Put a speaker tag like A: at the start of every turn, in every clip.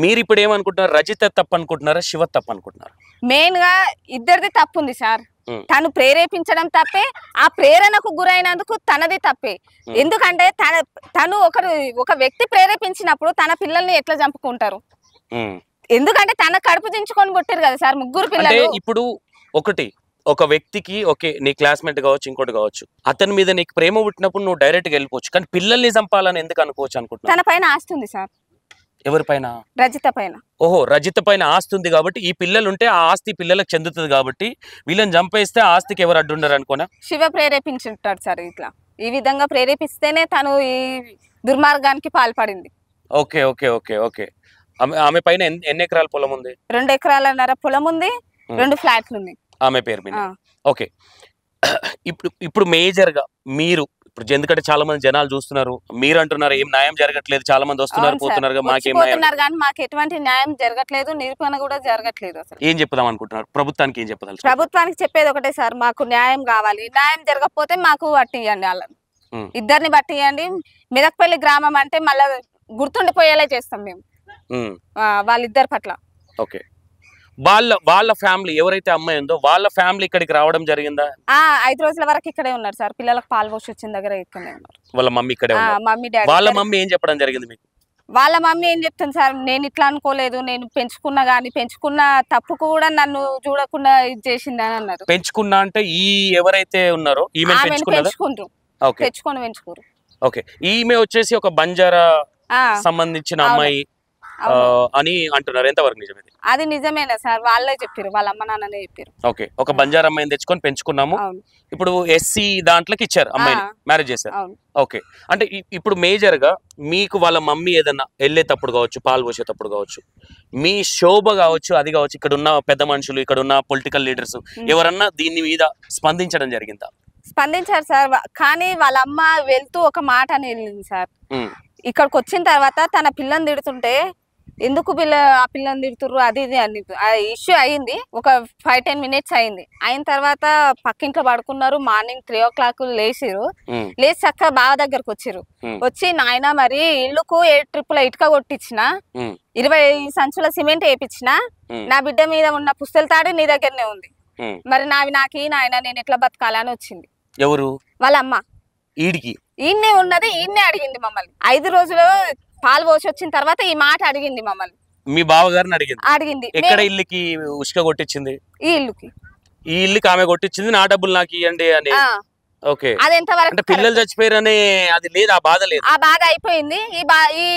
A: మీరు ఇప్పుడు ఏమనుకుంటున్నారు? రజిత తప్పు అనుకుంటున్నారా, శివ తప్పు అనుకుంటున్నారా?
B: మెయిన్ గా ఇద్దరిది తప్పు ఉంది సార్. తను ప్రేరేపించడం తప్పే, ఆ ప్రేరణకు గురైనందుకు తనది తప్పే. ఎందుకంటే తను ఒక వ్యక్తి ప్రేరేపించినప్పుడు తన పిల్లల్ని ఎట్లా చంపుకుంటారు? ఎందుకంటే తన కడుపు దించుకొని పుట్టారు కదా సార్ ముగ్గురు పిల్లలు.
A: ఇప్పుడు ఒక వ్యక్తికి ఓకే నీ క్లాస్మేట్ కావచ్చు, ఇంకోటి కావచ్చు, అతని మీద నీకు ప్రేమ పుట్టినప్పుడు నువ్వు డైరెక్ట్ గా వెళ్ళిపోవచ్చు. కానీ పిల్లల్ని చంపాలని ఎందుకు అనుకోవచ్చు అనుకుంటున్నా?
B: తన పైన ఆస్తి ఉంది సార్.
A: ఎవరి పైన?
B: రజిత పైన.
A: ఓహో, రజిత పైన ఆస్తి ఉంది కాబట్టి ఈ పిల్లలు ఉంటే ఆ ఆస్తి పిల్లలకు చెందుతుంది కాబట్టి వీళ్ళని చంపేస్తే ఆస్తికి ఎవరు అడ్డుండరు అనుకోనా?
B: శివ ప్రేరేపించుంటాడు సార్. ఇట్లా ఈ విధంగా ప్రేరేపిస్తేనే తను ఈ దుర్మార్గానికి పాల్పడింది.
A: Okay okay okay okay. ఆమె పైన ఎన్ని ఎకరాల పొలం ఉంది?
B: 2 ఎకరాలన్నర పొలం ఉంది, 2 ఫ్లాట్లు ఉంది
A: ఆమె పేరు మీద. ఓకే, ఇప్పుడు మేజర్ గా మీరు ఇప్పుడు ఎందుకంటే చాలా మంది జనాలు చూస్తున్నారు, మీరు అంటున్నారు ఏం న్యాయం జరగట్లేదు, చాలా మంది వస్తున్నారు పోతున్నారు,
B: మాకు ఎటువంటి న్యాయం జరగట్లేదు, నిరూపణ కూడా జరగట్లేదు. అసలు
A: ఏం చెప్దాం అనుకుంటున్నారు? ప్రభుత్వానికి ఏం చెప్పదాలి?
B: ప్రభుత్వానికి చెప్పేది ఒకటే సార్, మాకు న్యాయం కావాలి. న్యాయం జరగకపోతే మాకు పట్టియండి, వాళ్ళని ఇద్దరిని పట్టియండి. మెదక్పల్లి గ్రామం అంటే మళ్ళా గుర్తుండిపోయేలా చేస్తాం మేము వాళ్ళిద్దరి పట్ల.
A: ఓకే, వాళ్ళ ఫ్యామిలీ ఎవరైతే అమ్మాయి ఉందో వాళ్ళ ఫ్యామిలీ ఇక్కడికి రావడం జరిగిందా?
B: 5 రోజుల వరకు ఇక్కడే ఉన్నారు సార్. పిల్లలకు పాలు పోసి వచ్చిన దగ్గర ఇక్కడే ఉన్నారు.
A: వాళ్ళ మమ్మీ ఇక్కడే ఉన్నారు.
B: Mummy daddy.
A: వాళ్ళ మమ్మీ ఏం చెప్పడం జరిగింది మీకు?
B: వాళ్ళ మమ్మీ ఏం చెప్తుంది సార్, నేను ఇట్లా అనుకోలేదు, నేను పెంచుకున్నా గానీ పెంచుకున్న తప్పుకు కూడా నన్ను చూడకుండా ఇది చేసింది అని అన్నారు.
A: పెంచుకున్నా అంటే ఈ ఎవరైతే ఉన్నారో ఈమె
B: పెంచుకుంటారు, పెంచుకోరు.
A: ఓకే, ఈమె వచ్చేసి ఒక బంజారా సంబంధించిన అమ్మాయి అని అంటున్నారు. ఎంతవరకు నిజమే?
B: అది నిజమేనా సార్? వాళ్ళే చెప్పారు, వాళ్ళ అమ్మ నాన్ననే చెప్పారు.
A: ఓకే, ఒక బంజారా అమ్మాయిని తెచ్చుకొని పెంచుకున్నాము, ఇప్పుడు ఎస్సీ దాంట్లోకి ఇచ్చారు, అమ్మాయిని మ్యారేజ్ చేశారు. ఓకే, అంటే ఇప్పుడు మేజర్ గా మీకు వాళ్ళ మమ్మీ ఏదన్నా వెళ్ళేటప్పుడు కావచ్చు, పాలు పోసేటప్పుడు కావచ్చు, మీ శోభ కావచ్చు, అది కావచ్చు, ఇక్కడ ఉన్న పెద్ద మనుషులు, ఇక్కడ ఉన్న పొలిటికల్ లీడర్స్ ఎవరన్నా దీని మీద స్పందించడం జరిగిందా?
B: స్పందించారు సార్, కానీ వాళ్ళ అమ్మ వెళ్తూ ఒక మాట అని వెళ్ళింది సార్. ఇక్కడికి వచ్చిన తర్వాత తన పిల్లని తిడుతుంటే ఎందుకు ఆ పిల్లని తిడుతుర్రు అది ఇది అని ఇష్యూ అయింది. ఒక 5-10 మినిట్స్ అయింది. అయిన తర్వాత పక్కింట్లో పడుకున్నారు. Morning 3 o'clock లేచిరు. లేచి చక్కగా బావ దగ్గరకు వచ్చిరు. వచ్చి నాయన మరి ఇల్లుకు 7 ట్రిప్పుల ఇటుక కొట్టించిన, 20 సంచుల సిమెంట్ వేయించిన, నా బిడ్డ మీద ఉన్న పుస్తల తాడు నీ దగ్గరనే ఉంది, మరి నాకి నాయన నేను ఎట్లా బతకాలని వచ్చింది.
A: ఎవరు?
B: వాళ్ళ అమ్మ. ఈయన్నే ఉన్నది, ఈయన్నే అడిగింది మమ్మల్ని. 5 రోజులు పాలు పోసి వచ్చిన తర్వాత ఈ మాట అడిగింది మమ్మల్ని.
A: మీ బావగారిని
B: అడిగింది.
A: ఎక్కడ ఇల్లుకి ఉష్క కొట్టించింది?
B: ఈ
A: ఇల్లుకి ఆమె కొట్టించింది, నా డబ్బులు నాకు ఇవ్వండి అని. ఓకే,
B: అది ఎంతవరకు?
A: అంటే పిల్లలు చచ్చిపోయారని అది లేదు, ఆ బాధ లేదు.
B: ఆ బాధ అయిపోయింది. ఈ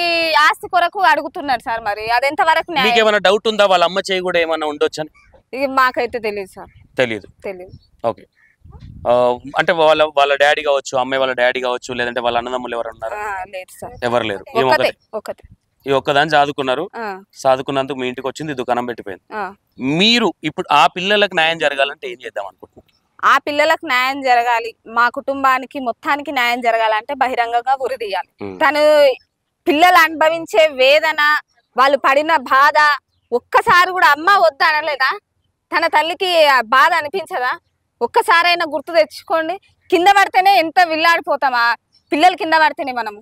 B: ఆస్తి కొరకు అడుగుతున్నారు సార్, మరి అది ఎంతవరకు?
A: మీకు ఏమైనా డౌట్ ఉందా వాళ్ళ అమ్మ చేయి కూడా ఏమైనా ఉండొచ్చని?
B: మాకైతే తెలియదు సార్. తెలియదు.
A: ఓకే, అంటే వాళ్ళ డాడీ కావచ్చు, అమ్మాయి వాళ్ళ డాడీ కావచ్చు, లేదంటే వాళ్ళ అన్నదమ్ములు ఎవరు ఉన్నారు? ఎవరు లేరు. ఈ ఒక్కదాన్ని చదువుకున్నారు, చదువుకున్నందుకు మీ ఇంటికి వచ్చింది, దుకాణం పెట్టిపోయింది. మీరు ఇప్పుడు ఆ పిల్లలకు న్యాయం జరగాలంటే ఏం చేద్దాం అనుకుంటున్నారు?
B: ఆ పిల్లలకు న్యాయం జరగాలి, మా కుటుంబానికి మొత్తానికి న్యాయం జరగాలంటే బహిరంగంగా ఉరి తీయాలి. తను పిల్లలు అనుభవించే వేదన, వాళ్ళు పడిన బాధ ఒక్కసారి కూడా అమ్మ వద్దు అనలేదా? తన తల్లికి బాధ అనిపించదా? ఒక్కసారైనా గుర్తు తెచ్చుకోండి. కింద పడితేనే ఎంత విల్లాడిపోతామా, పిల్లలు కింద పడితేనే మనము.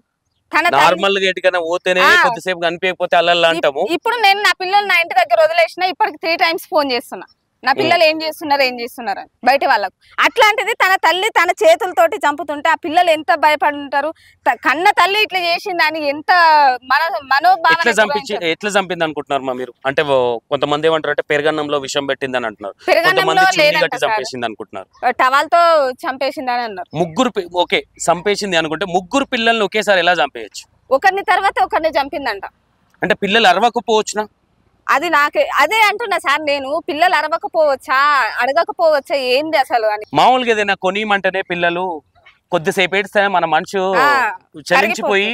B: ఇప్పుడు నేను నా పిల్లలు నా ఇంటి దగ్గర వదిలేసిన, ఇప్పటికి 3 times ఫోన్ చేస్తున్నా, నా పిల్లలు ఏం చేస్తున్నారు అని బయట వాళ్ళకు. అట్లాంటిది తన తల్లి తన చేతులతోటి చంపుతుంటే ఆ పిల్లలు ఎంత భయపడి ఉంటారు. కన్న తల్లి ఇట్లా చేసిందని ఎంత మనోభావం.
A: ఎట్లా చంపింది అనుకుంటున్నారు మీరు? అంటే కొంతమంది ఏమంటారు అంటే పెరగన్నంలో విషం పెట్టింది అని అంటున్నారు, చంపేసింది అనుకుంటున్నారు,
B: టవాల్తో చంపేసింది అని అన్నారు.
A: ముగ్గురు ఓకే చంపేసింది అనుకుంటే ముగ్గురు పిల్లల్ని ఒకేసారి ఎలా చంపేయచ్చు?
B: ఒకరిని తర్వాత ఒకరిని చంపిందంట.
A: అంటే పిల్లలు అరవకపోవచ్చునా?
B: అది నాకు అదే అంటున్నా సార్, నేను పిల్లలు అరవకపోవచ్చా, అడగకపోవచ్చా, ఏంది అసలు అని.
A: మామూలుగా ఏదైనా కొనియమంటేనే పిల్లలు కొద్దిసేపు ఏడిస్తే మన మనసు చలించిపోయి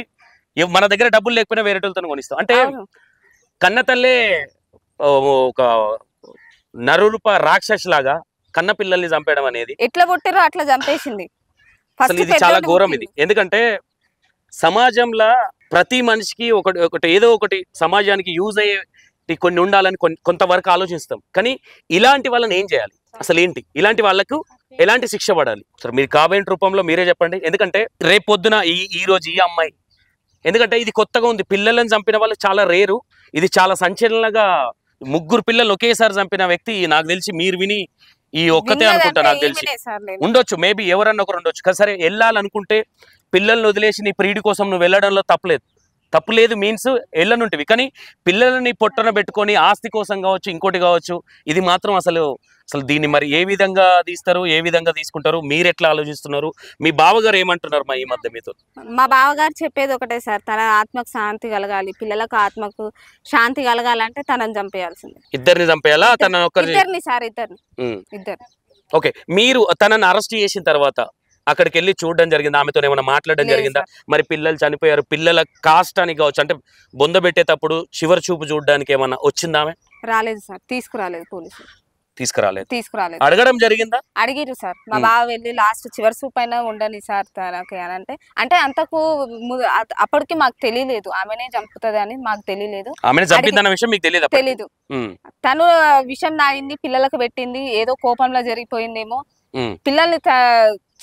A: మన దగ్గర డబ్బులు లేకపోయినా వేరేటోళ్ళతో కొనిస్తాం. అంటే కన్న తల్లే ఒక నరురూప రాక్షసి లాగా కన్న పిల్లల్ని చంపేయడం అనేది
B: ఎట్లా పుట్టిరో అట్లా చంపేసింది.
A: అసలు ఇది చాలా ఘోరం ఇది. ఎందుకంటే సమాజంలో ప్రతి మనిషికి ఒకటి ఏదో ఒకటి సమాజానికి యూజ్ అయ్యే కొన్ని ఉండాలని కొంతవరకు ఆలోచిస్తాం. కానీ ఇలాంటి వాళ్ళని ఏం చేయాలి, అసలు ఏంటి, ఇలాంటి వాళ్ళకు ఎలాంటి శిక్ష పడాలి? సరే మీరు కామెంట్ రూపంలో మీరే చెప్పండి. ఎందుకంటే రేపు పొద్దున ఈ రోజు ఈ అమ్మాయి ఎందుకంటే ఇది కొత్తగా ఉంది, పిల్లలను చంపిన వాళ్ళు చాలా రేరు, ఇది చాలా సంచలనంగా 3 పిల్లలు ఒకేసారి చంపిన వ్యక్తి నాకు తెలిసి మీరు విని ఈ ఒక్కతే అనుకుంటా, నాకు తెలిసి ఉండొచ్చు, మేబీ ఎవరన్నా ఒకరు ఉండొచ్చు కదా. సరే వెళ్ళాలనుకుంటే పిల్లల్ని వదిలేసి నీ ప్రీడి కోసం నువ్వు వెళ్ళడంలో తప్పులేదు మీన్స్ వెళ్ళనుంటివి, కానీ పిల్లలని పొట్టన పెట్టుకొని ఆస్తి కోసం కావచ్చు ఇంకోటి కావచ్చు, ఇది మాత్రం అసలు దీన్ని మరి ఏ విధంగా తీస్తారు, ఏ విధంగా తీసుకుంటారు, మీరు ఎట్లా ఆలోచిస్తున్నారు, మీ బావగారు ఏమంటున్నారు మా ఈ మధ్య మీతో?
B: మా బావగారు చెప్పేది ఒకటే సార్, తన ఆత్మకు శాంతి కలగాలి, పిల్లలకు ఆత్మకు శాంతి కలగాలంటే తనని చంపేయాల్సిందే.
A: ఇద్దరిని చంపేయాలా? తన
B: ఇద్దరిని సార్, ఇద్దరు.
A: ఓకే, మీరు తనని అరెస్ట్ చేసిన తర్వాత అక్కడికి వెళ్ళి చూడడం జరిగింది, ఆమెతో ఏమైనా మాట్లాడడం జరిగిందా? మరి పిల్లలు చనిపోయారు, పిల్లల కాస్ట్ అని కావచ్చు, అంటే బొంద పెట్టేటప్పుడు చివరి చూపు చూడడానికి ఏమన్నా వచ్చిందా? ఆమె
B: రాలేదు సార్, తీసుకురాలేదు, పోలీసులు తీసుకురాలేదు.
A: అడగడం జరిగిందా?
B: అడిగిరు సార్, మా బావ వెళ్ళి లాస్ట్ చివరి చూపు అయినా ఉండని సార్ తనకి అని అంటే అంతకు అప్పటికి మాకు తెలియలేదు ఆమెనే చంపుతుంది అని, మాకు తెలియలేదు.
A: ఆమెనే చంపిందన్న విషయం మీకు
B: తెలీదు. తను విషం నాగింది, పిల్లలకు పెట్టింది, ఏదో కోపంలో జరిగిపోయిందేమో, పిల్లల్ని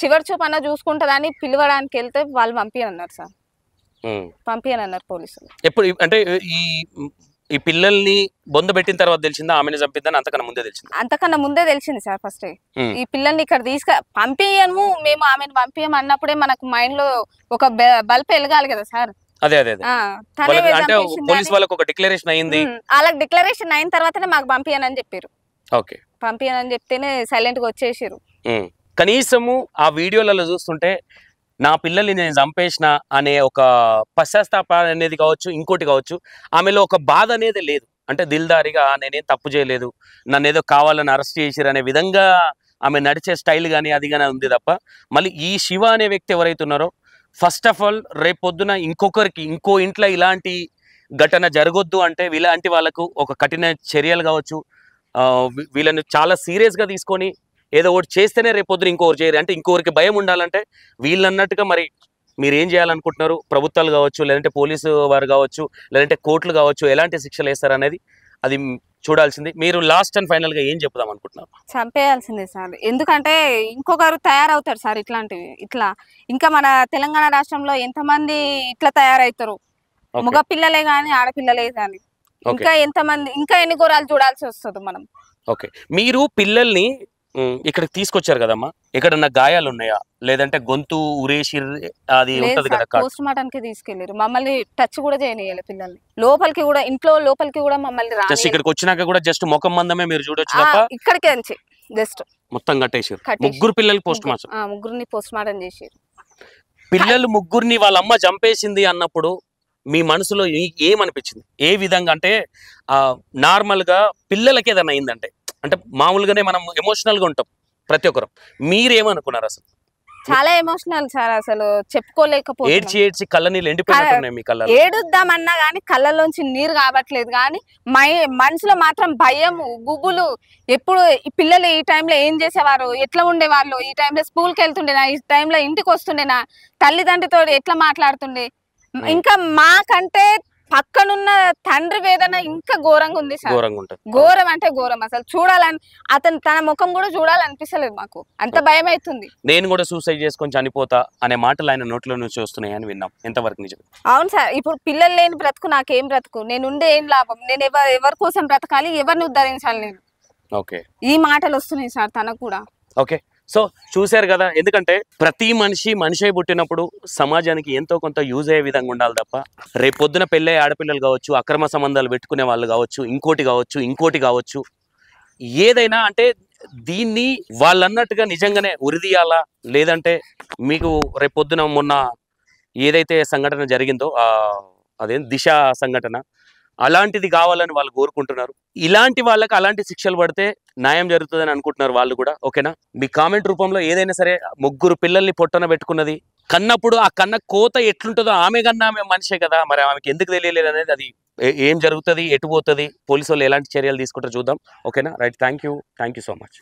B: చివరి చూపు అన్నా చూసుకుంటదని పిలవడానికి వెళ్తే వాళ్ళు పంపియనన్నారు సార్, పంపియనన్నారు పోలీసులు.
A: ఎప్పుడు అంటే ఈ పిల్లల్ని బొంద పెట్టిన తర్వాత తెలిసిందా ఆమెను చంపిద్దని?
B: అంతకన్నా ముందే తెలిసింది సార్. ఫస్ట్ ఈ పిల్లల్ని ఇక్కడ పంపియము మేము, ఆమెను పంపియము అన్నప్పుడే మనకు మైండ్ లో ఒక బల్బ్ వెలగాలి కదా సార్.
A: అదే అంటే పోలీస్ వాళ్ళకి ఒక డిక్లరేషన్ అయింది,
B: వాళ్ళకి డిక్లరేషన్ అయిన తర్వాతనే మాకు పంపియనని చెప్పారు.
A: ఓకే,
B: పంపియనని చెప్తేనే సైలెంట్ గా వచ్చేసారు.
A: కనీసము ఆ వీడియోలలో చూస్తుంటే నా పిల్లల్ని నేను చంపేసిన అనే ఒక పశ్చాత్తాప అనేది కావచ్చు, ఇంకోటి కావచ్చు, ఆమెలో ఒక బాధ అనేది లేదు. అంటే దిల్దారిగా నేనేం తప్పు చేయలేదు, నన్ను ఏదో కావాలని అరెస్ట్ చేసిరు అనే విధంగా ఆమె నడిచే స్టైల్ కానీ అది కానీ ఉంది తప్ప, మళ్ళీ ఈ శివ అనే వ్యక్తి ఎవరైతే ఉన్నారో, ఫస్ట్ ఆఫ్ ఆల్ రేపొద్దున ఇంకొకరికి ఇంకో ఇంట్లో ఇలాంటి ఘటన జరగొద్దు అంటే ఇలాంటి వాళ్ళకు ఒక కఠిన చర్యలు కావచ్చు, వీళ్ళని చాలా సీరియస్గా తీసుకొని ఏదో ఒకటి చేస్తేనే రేపొద్దున ఇంకొకరు చేయరు. అంటే ఇంకొకరికి భయం ఉండాలంటే వీళ్ళన్నట్టుగా మరి మీరు ఏం చేయాలనుకుంటున్నారు? ప్రభుత్వాలు కావచ్చు, లేదంటే పోలీసు వారు కావచ్చు, లేదంటే కోర్టులు కావచ్చు, ఎలాంటి శిక్షలు వేస్తారు అనేది అది చూడాల్సింది. మీరు లాస్ట్ అండ్ ఫైనల్ గా ఏం చెప్దాం అనుకుంటున్నారు?
B: చంపేయాల్సిందే సార్, ఎందుకంటే ఇంకొకరు తయారవుతారు సార్ ఇట్లాంటివి. ఇంకా మన తెలంగాణ రాష్ట్రంలో ఎంతమంది ఇట్లా తయారవుతారు, మగ పిల్లలే గాని ఆడపిల్లలే గాని, ఇంకా ఎన్ని ఘోరాలు చూడాల్సి వస్తుంది మనం.
A: ఓకే, మీరు పిల్లల్ని ఇక్కడికి తీసుకొచ్చారు కదమ్మా, ఎక్కడన్నా గాయాలు ఉన్నాయా, లేదంటే గొంతు ఉరేసి అది ఉంటది కదా?
B: పోస్ట్ మార్టం కి తీసుకెళ్లారు, మమ్మల్ని టచ్ కూడా చేయనియాలి, పిల్లల్ని లోపలికి కూడా, ఇంట్లో లోపలికి కూడా మమ్మల్ని
A: జస్ట్ ఇక్కడికి వచ్చినాక కూడా జస్ట్ ముఖం మందమే మీరు చూడొచ్చు తప్ప
B: ఇక్కడికి నుంచి జస్ట్
A: మొత్తం కట్టేసారు. 3 పిల్లలు పోస్ట్ మార్టం,
B: 3 పోస్ట్ మార్టం చేసారు.
A: పిల్లలు 3 వాళ్ళ అమ్మ చంపేసింది అన్నప్పుడు మీ మనసులో ఏమనిపించింది? ఏ విధంగా అంటే నార్మల్ గా పిల్లలకి ఏదైనా అయిందంటే, అంటే మామూలుగానే మనం ఎమోషనల్ గా ఉంటాం ప్రతి ఒక్కరు, మీరేమనుకున్నారు? అసలు
B: చాలా ఎమోషనల్ సార్, అసలు చెప్పుకోలేకపోతే
A: ఏడ్చి కళ్ళ నీళ్ళు ఎండిపోయినట్టున్నాయి మీ కళ్ళ.
B: ఏడుద్దామన్నా గానీ కళ్ళలోంచి నీరు కావట్లేదు, కానీ మనసులో మాత్రం భయం, గుబులు. ఎప్పుడు ఈ పిల్లలు ఈ టైంలో ఏం చేసేవారు, ఎట్లా ఉండేవాళ్ళు, ఈ టైంలో స్కూల్కి వెళ్తుండేనా, ఈ టైంలో ఇంటికి వస్తుండేనా, తల్లిదండ్రితో ఎట్లా మాట్లాడుతుండే, ఇంకా మాకంటే పక్కనున్న తండ్రి వేదన ఇంకా ఘోరంగా ఉంది సార్. ఘోరం అంటే ఘోరం, అసలు చూడాలని తన ముఖం కూడా చూడాలనిపిస్తలేదు మాకు, అంత భయం అవుతుంది.
A: నేను కూడా సూసైడ్ చేసుకొని చనిపోతా అనే మాటలు ఆయన నోట్లో నుంచి వస్తున్నాయని విన్నాం, ఎంతవరకు నిజం?
B: అవును సార్, ఇప్పుడు పిల్లలు లేని బ్రతుకు నాకేం బ్రతుకు, నేనుండే ఏం లాభం, నేను ఎవరి కోసం బ్రతకాలి, ఎవరిని ఉద్ధరించాలి నేను?
A: ఓకే, ఈ
B: మాటలు వస్తున్నాయి సార్ తనకు కూడా.
A: ఓకే, సో చూశారు కదా, ఎందుకంటే ప్రతి మనిషి పుట్టినప్పుడు సమాజానికి ఎంతో కొంత యూజ్ అయ్యే విధంగా ఉండాలి తప్ప, రేపొద్దున పెళ్ళే ఆడపిల్లలు కావచ్చు, అక్రమ సంబంధాలు పెట్టుకునే వాళ్ళు కావచ్చు, ఇంకోటి కావచ్చు, ఏదైనా అంటే దీన్ని వాళ్ళన్నట్టుగా నిజంగానే ఉరిదీయాలా, లేదంటే మీకు రేపొద్దున మొన్న ఏదైతే సంఘటన జరిగిందో అదేం దిశ సంఘటన, అలాంటిది కావాలని వాళ్ళు కోరుకుంటున్నారు. ఇలాంటి వాళ్ళకి అలాంటి శిక్షలు పడితే న్యాయం జరుగుతుందని అనుకుంటున్నారు వాళ్ళు కూడా. ఓకేనా, మీ కామెంట్ రూపంలో ఏదైనా సరే, 3 పిల్లల్ని పొట్టన పెట్టుకున్నది, కన్నప్పుడు ఆ కన్న కోత ఎట్లుంటుందో, ఆమె కన్నా ఆమె మనిషే కదా, మరి ఆమెకి ఎందుకు తెలియలేదు అనేది, అది ఏం జరుగుతుంది, ఎటు పోతుంది, పోలీసు వాళ్ళు ఎలాంటి చర్యలు తీసుకుంటారో చూద్దాం. ఓకేనా, right, thank you so much.